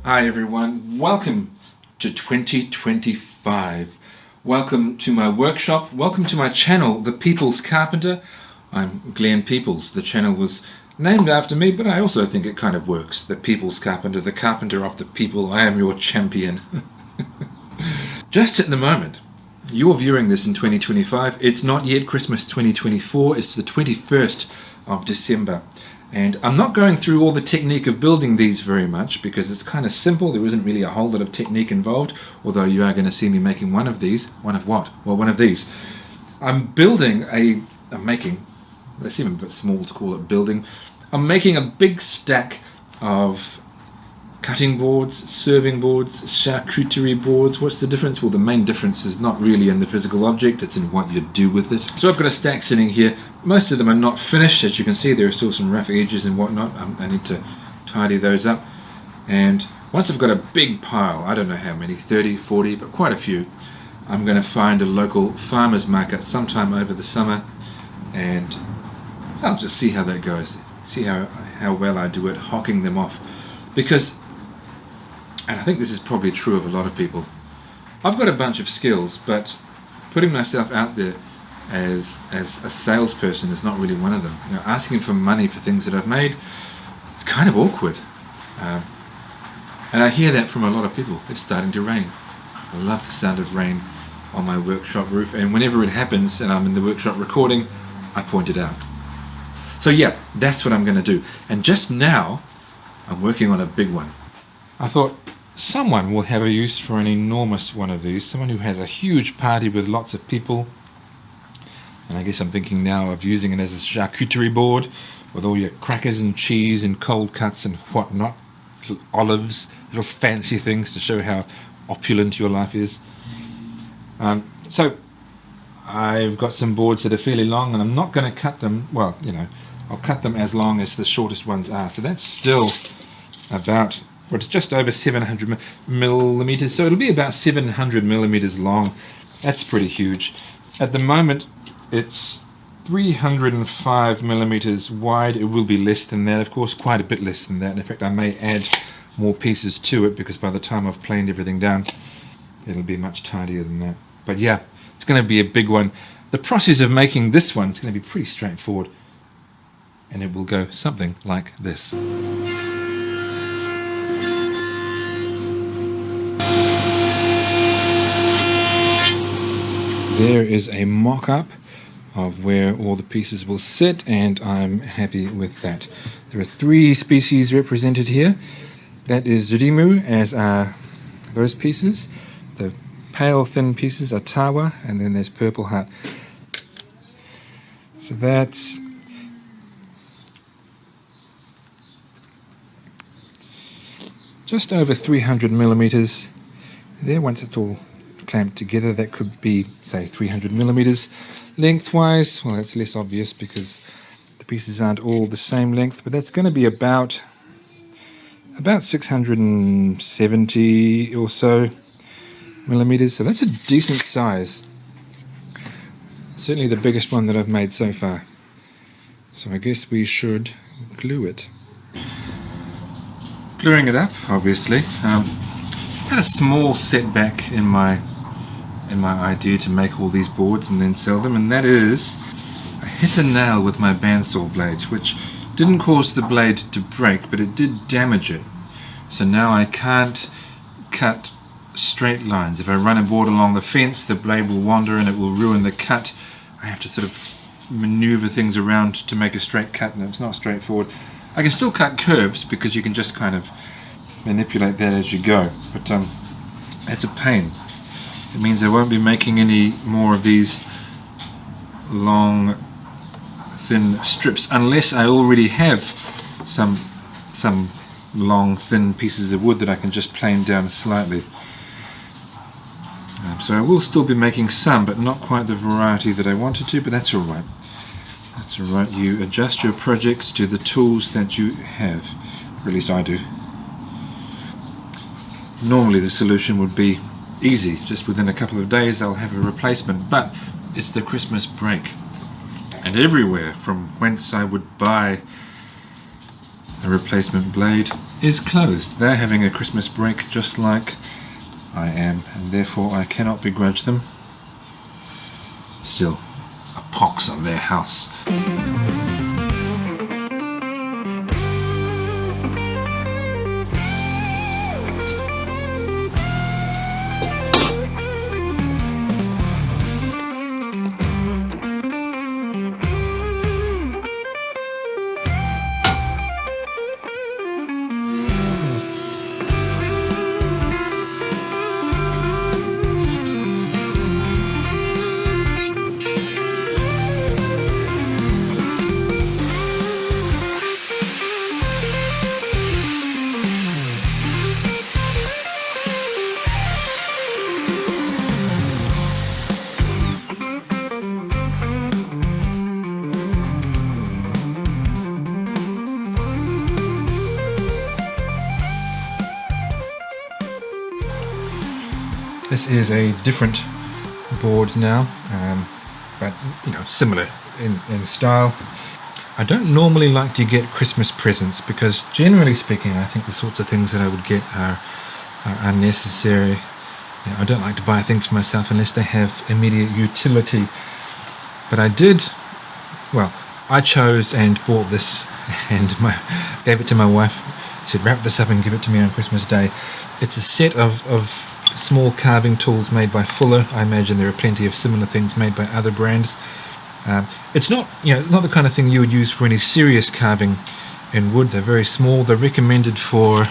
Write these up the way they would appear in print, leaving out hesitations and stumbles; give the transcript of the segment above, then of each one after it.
Hi everyone, welcome to 2025. Welcome to my workshop, welcome to my channel, The People's Carpenter. I'm Glenn Peoples. The channel was named after me, but I also think it kind of works. The People's Carpenter, the carpenter of the people, I am your champion. Just at the moment, you're viewing this in 2025. It's not yet Christmas 2024, it's the 21st of December. And I'm not going through all the technique of building these very much because it's kind of simple. There isn't really a whole lot of technique involved, although you are going to see me making one of these. One of what? Well, one of these. I'm making, they seem a bit small to call it building. I'm making a big stack of cutting boards, serving boards, charcuterie boards. What's the difference? Well, the main difference is not really in the physical object, it's in what you do with it. So I've got a stack sitting here. Most of them are not finished. As you can see, there are still some rough edges and whatnot. I need to tidy those up. And once I've got a big pile, I don't know how many, 30, 40, but quite a few, I'm going to find a local farmer's market sometime over the summer, and I'll just see how that goes. See how well I do at hocking them off. Because, and I think this is probably true of a lot of people, I've got a bunch of skills, but putting myself out there as a salesperson is not really one of them. You know, asking for money for things that I've made, it's kind of awkward. And I hear that from a lot of people. It's starting to rain. I love the sound of rain on my workshop roof, and whenever it happens and I'm in the workshop recording, I point it out. So yeah, that's what I'm going to do. And just now, I'm working on a big one. I thought someone will have a use for an enormous one of these, someone who has a huge party with lots of people. And I guess I'm thinking now of using it as a charcuterie board with all your crackers and cheese and cold cuts and whatnot, little olives, little fancy things to show how opulent your life is. So I've got some boards that are fairly long, and I'm not going to cut them, well, you know, I'll cut them as long as the shortest ones are. So that's still about, well, it's just over 700 millimeters, so it'll be about 700 millimeters long. That's pretty huge. At the moment, it's 305 millimeters wide. It will be less than that, of course, quite a bit less than that. In fact, I may add more pieces to it because by the time I've planed everything down, it'll be much tidier than that. But yeah, it's going to be a big one. The process of making this one is going to be pretty straightforward, and it will go something like this. There is a mock-up of where all the pieces will sit, and I'm happy with that. There are 3 species represented here. That is Zurimu, as are those pieces. The pale thin pieces are Tawa, and then there's Purple Heart. So that's just over 300 millimeters there. Once it's all clamped together, that could be, say, 300 millimeters. Lengthwise, well, that's less obvious because the pieces aren't all the same length, but that's going to be about 670 or so millimeters. So that's a decent size. Certainly the biggest one that I've made so far. So I guess we should glue it. Gluing it up, obviously. Had a small setback in my idea to make all these boards and then sell them, and that is I hit a nail with my bandsaw blade, which didn't cause the blade to break, but it did damage it. So now I can't cut straight lines. If I run a board along the fence, the blade will wander and it will ruin the cut. I have to sort of maneuver things around to make a straight cut, and it's not straightforward. I can still cut curves because you can just kind of manipulate that as you go, but it's a pain. It means I won't be making any more of these long thin strips unless I already have some long thin pieces of wood that I can just plane down slightly. So I will still be making some, but not quite the variety that I wanted to, but that's alright. That's alright. You adjust your projects to the tools that you have, or at least I do. Normally the solution would be easy, just within a couple of days I'll have a replacement, but it's the Christmas break, and everywhere from whence I would buy the replacement blade is closed. They're having a Christmas break just like I am, and therefore I cannot begrudge them. Still, a pox on their house. This is a different board now, but similar in style. I don't normally like to get Christmas presents because, generally speaking, I think the sorts of things that I would get are unnecessary. I don't like to buy things for myself unless they have immediate utility. But I chose and bought this and gave it to my wife. Said, wrap this up and give it to me on Christmas Day. It's a set of small carving tools made by Fuller. I imagine there are plenty of similar things made by other brands. It's not the kind of thing you would use for any serious carving in wood. They're very small. They're recommended for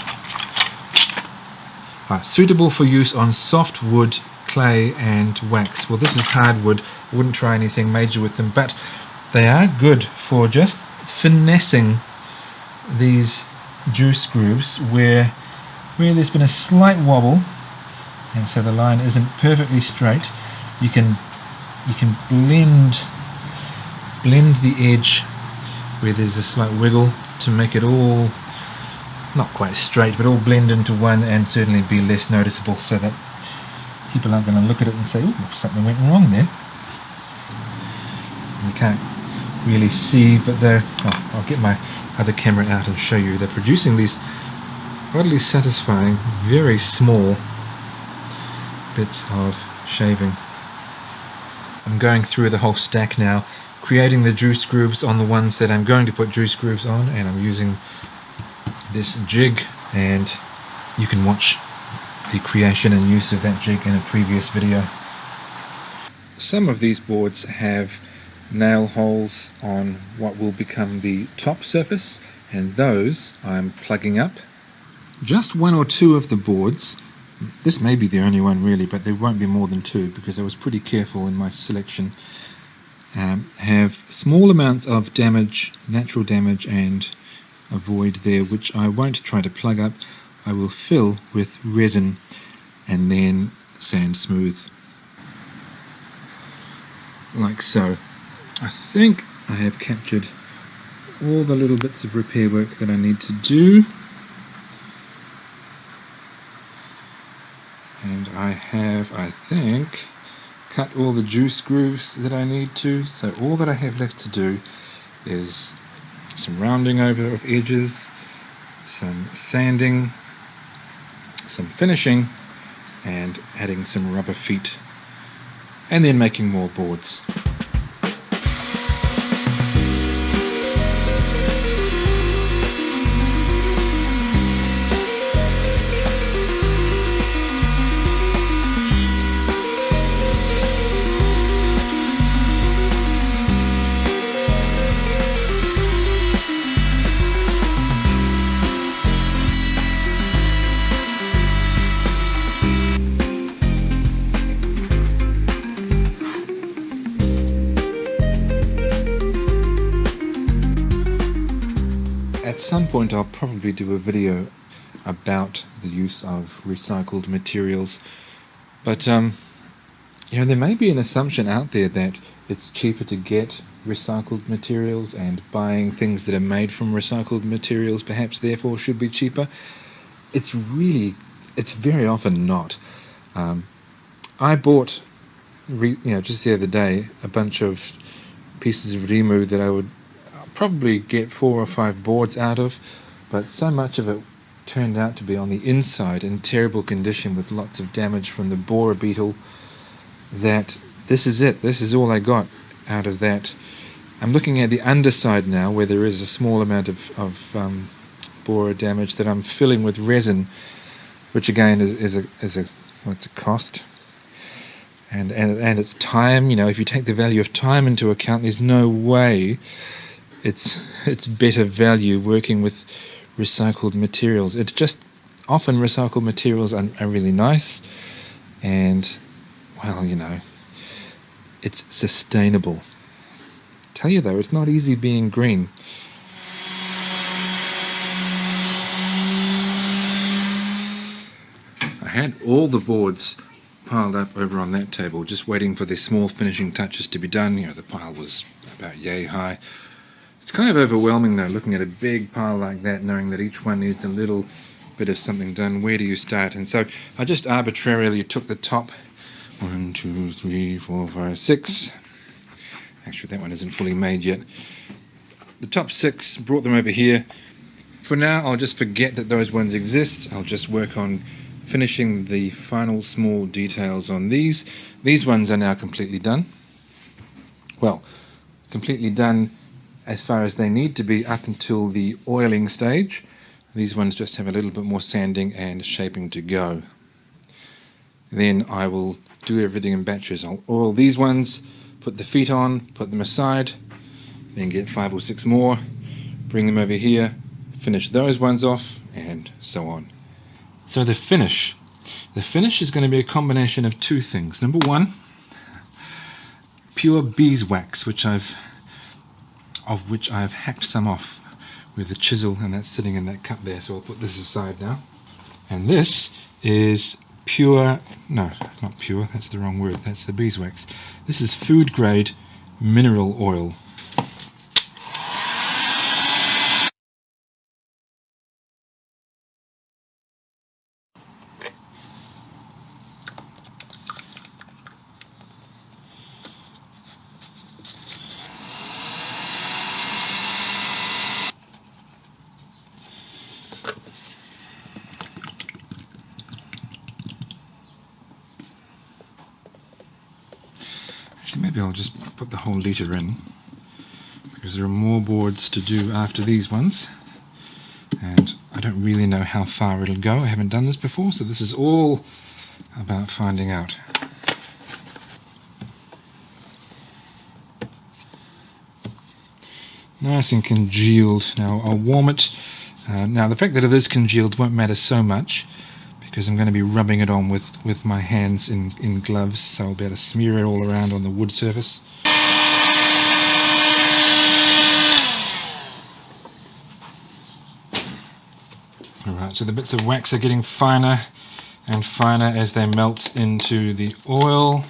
suitable for use on soft wood, clay and wax. Well, this is hardwood. I wouldn't try anything major with them, but they are good for just finessing these juice grooves where there's been a slight wobble, and so the line isn't perfectly straight. You can blend the edge where there's a slight wiggle to make it all not quite straight, but all blend into one and certainly be less noticeable, so that people aren't going to look at it and say, "Oh, something went wrong there." You can't really see, but I'll get my other camera out and show you. They're producing these oddly satisfying, very small bits of shaving. I'm going through the whole stack now, creating the juice grooves on the ones that I'm going to put juice grooves on, and I'm using this jig, and you can watch the creation and use of that jig in a previous video. Some of these boards have nail holes on what will become the top surface, and those I'm plugging up. Just one or two of the boards, this may be the only one really, but there won't be more than two because I was pretty careful in my selection, have small amounts of damage, natural damage and a void there, which I won't try to plug up. I will fill with resin and then sand smooth, like so. I think I have captured all the little bits of repair work that I need to do, and I have, I think, cut all the juice grooves that I need to, so all that I have left to do is some rounding over of edges, some sanding, some finishing, and adding some rubber feet, and then making more boards. At some point I'll probably do a video about the use of recycled materials, but there may be an assumption out there that it's cheaper to get recycled materials, and buying things that are made from recycled materials perhaps therefore should be cheaper. It's very often not. I bought just the other day a bunch of pieces of Rimu that I would probably get 4 or 5 boards out of. but so much of it turned out to be on the inside in terrible condition with lots of damage from the borer beetle that this is it. This is all I got out of that. I'm looking at the underside now where there is a small amount of borer damage that I'm filling with resin, which again is a cost. And it's time. If you take the value of time into account, there's no way it's better value working with recycled materials. It's just often recycled materials are really nice, and well, it's sustainable. Tell you though, it's not easy being green. I had all the boards piled up over on that table, just waiting for the small finishing touches to be done. The pile was about yay high. It's kind of overwhelming though, looking at a big pile like that, knowing that each one needs a little bit of something done. Where do you start? And so I just arbitrarily took the top 1, 2, 3, 4, 5, 6. Actually, that one isn't fully made yet. The top 6, brought them over here. For now, I'll just forget that those ones exist. I'll just work on finishing the final small details on these. These ones are now completely done. Well, completely done as far as they need to be up until the oiling stage. These ones just have a little bit more sanding and shaping to go. Then I will do everything in batches. I'll oil these ones, put the feet on, put them aside, then get 5 or 6 more, bring them over here, finish those ones off, and so on. So the finish is going to be a combination of 2 things. Number 1, pure beeswax, which I've hacked some off with a chisel, and that's sitting in that cup there, so I'll put this aside now. And this is pure, no, not pure, that's the wrong word, that's the beeswax. This is food grade mineral oil. Actually, maybe I'll just put the whole litre in, because there are more boards to do after these ones, and I don't really know how far it'll go. I haven't done this before, so this is all about finding out. Nice and congealed. Now I'll warm it. Now the fact that it is congealed won't matter so much, because I'm going to be rubbing it on with my hands in gloves, so I'll be able to smear it all around on the wood surface. Alright, so the bits of wax are getting finer and finer as they melt into the oil.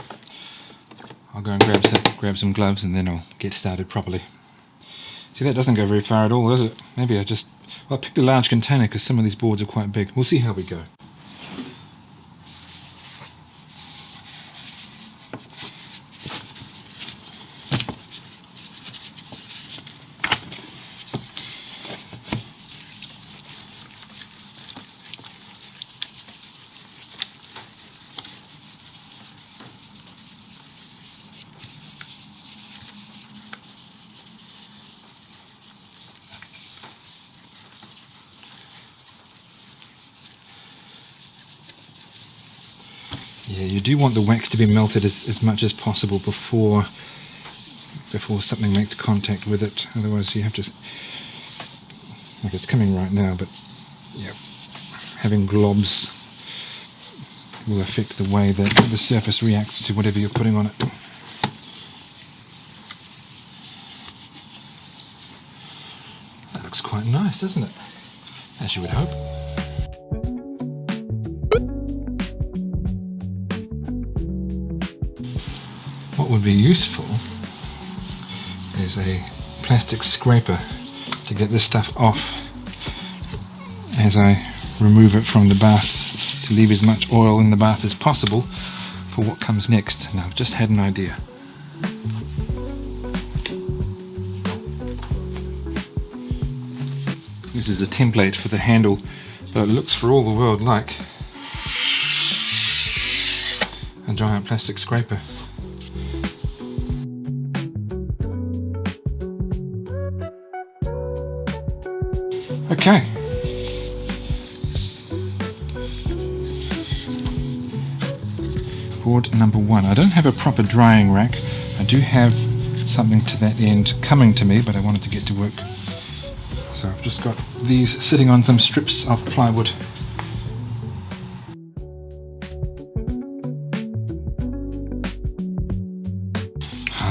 I'll go and grab some gloves and then I'll get started properly. See, that doesn't go very far at all, does it? Maybe I picked a large container because some of these boards are quite big. We'll see how we go. Yeah, you do want the wax to be melted as much as possible before something makes contact with it. Otherwise you have to, like it's coming right now, but yeah, having globs will affect the way that the surface reacts to whatever you're putting on it. That looks quite nice, doesn't it? As you would hope. What would be useful is a plastic scraper to get this stuff off as I remove it from the bath, to leave as much oil in the bath as possible for what comes next. Now, I've just had an idea. This is a template for the handle, but it looks for all the world like a giant plastic scraper. Okay. Board number 1. I don't have a proper drying rack. I do have something to that end coming to me, but I wanted to get to work. So I've just got these sitting on some strips of plywood.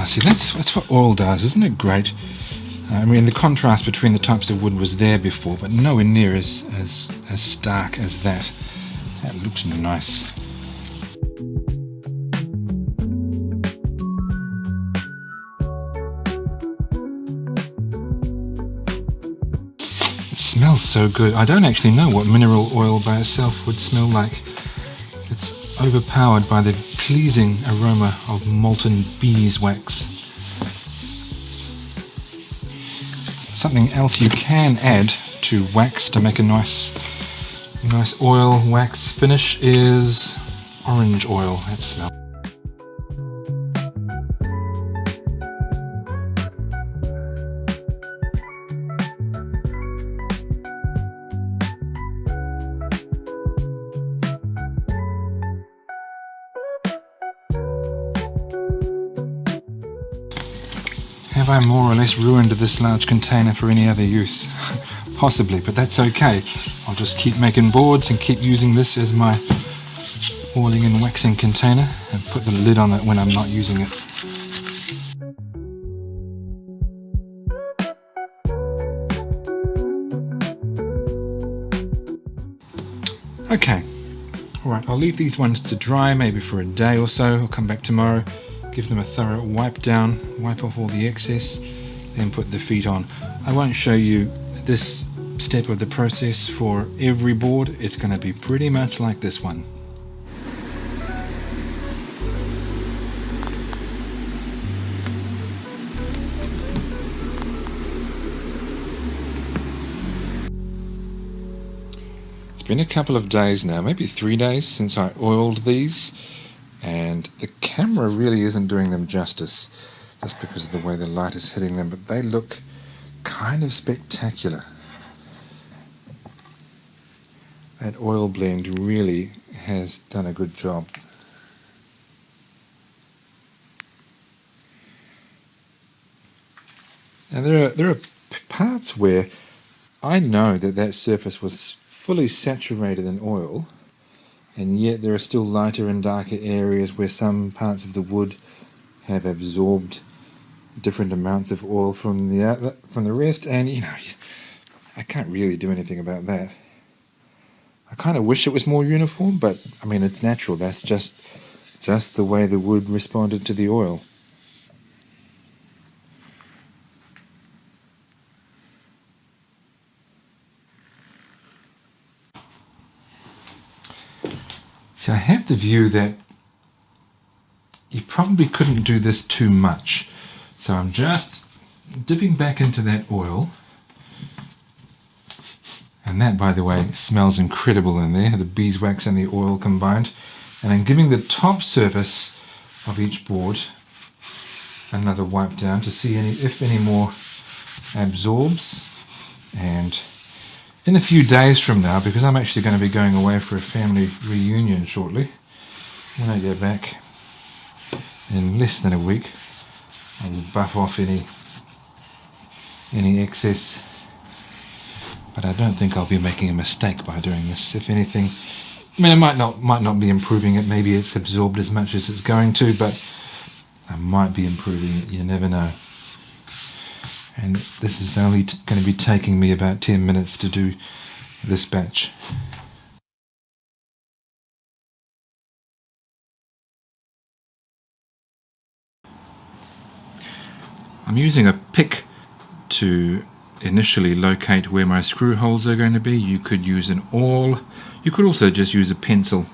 See, that's what oil does, isn't it great? I mean, the contrast between the types of wood was there before, but nowhere near as stark as that. That looks nice. It smells so good. I don't actually know what mineral oil by itself would smell like. It's overpowered by the pleasing aroma of molten beeswax. Something else you can add to wax to make a nice oil wax finish is orange oil. That smells. Have I more or less ruined this large container for any other use? Possibly, but that's okay. I'll just keep making boards and keep using this as my oiling and waxing container and put the lid on it when I'm not using it. Okay, alright, I'll leave these ones to dry maybe for a day or so. I'll come back tomorrow, give them a thorough wipe down, wipe off all the excess, then put the feet on. I won't show you this step of the process for every board. It's going to be pretty much like this one. It's been a couple of days now, maybe 3 days since I oiled these, and the camera really isn't doing them justice just because of the way the light is hitting them, but they look kind of spectacular. That oil blend really has done a good job. Now there are parts where I know that surface was fully saturated in oil, and yet there are still lighter and darker areas where some parts of the wood have absorbed different amounts of oil from the rest, and I can't really do anything about that. I kind of wish it was more uniform, but I mean, it's natural. That's just the way the wood responded to the oil. So I have the view that you probably couldn't do this too much. So I'm just dipping back into that oil. And that, by the way, smells incredible in there, the beeswax and the oil combined. And I'm giving the top surface of each board another wipe down to see if any more absorbs. And in a few days from now, because I'm actually going to be going away for a family reunion shortly, when I go back in less than a week, I'll buff off any excess. But I don't think I'll be making a mistake by doing this. If anything, I mean, it might not be improving it. Maybe it's absorbed as much as it's going to, but I might be improving it. You never know. And this is only going to be taking me about 10 minutes to do this batch. I'm using a pick to initially locate where my screw holes are going to be. You could use an awl. You could also just use a pencil.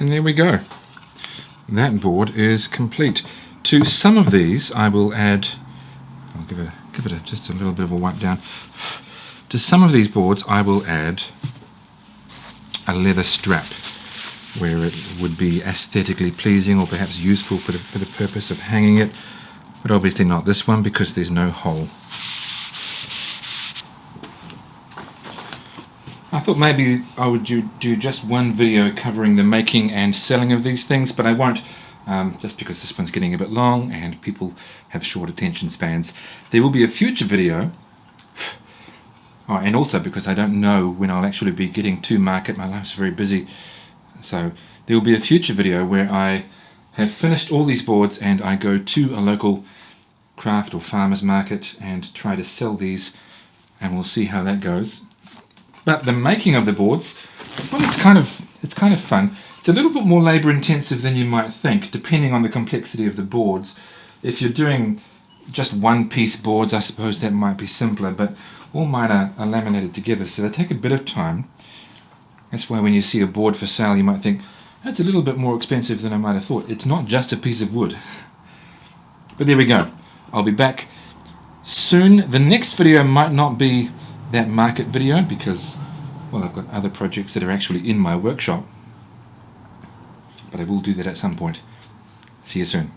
And there we go. That board is complete. To some of these I will add, I'll give it just a little bit of a wipe down. To some of these boards I will add a leather strap where it would be aesthetically pleasing or perhaps useful for the purpose of hanging it, but obviously not this one because there's no hole. I thought maybe I would do just one video covering the making and selling of these things, but I won't, just because this one's getting a bit long and people have short attention spans. There will be a future video, and also because I don't know when I'll actually be getting to market. My life's very busy, so there will be a future video where I have finished all these boards and I go to a local craft or farmer's market and try to sell these, and we'll see how that goes. But the making of the boards, well, it's kind of fun. It's a little bit more labour intensive than you might think, depending on the complexity of the boards. If you're doing just one-piece boards, I suppose that might be simpler, but all mine are laminated together, so they take a bit of time. That's why when you see a board for sale, you might think, that's a little bit more expensive than I might have thought. It's not just a piece of wood. But there we go. I'll be back soon. The next video might not be that market video because, well, I've got other projects that are actually in my workshop, but I will do that at some point. See you soon.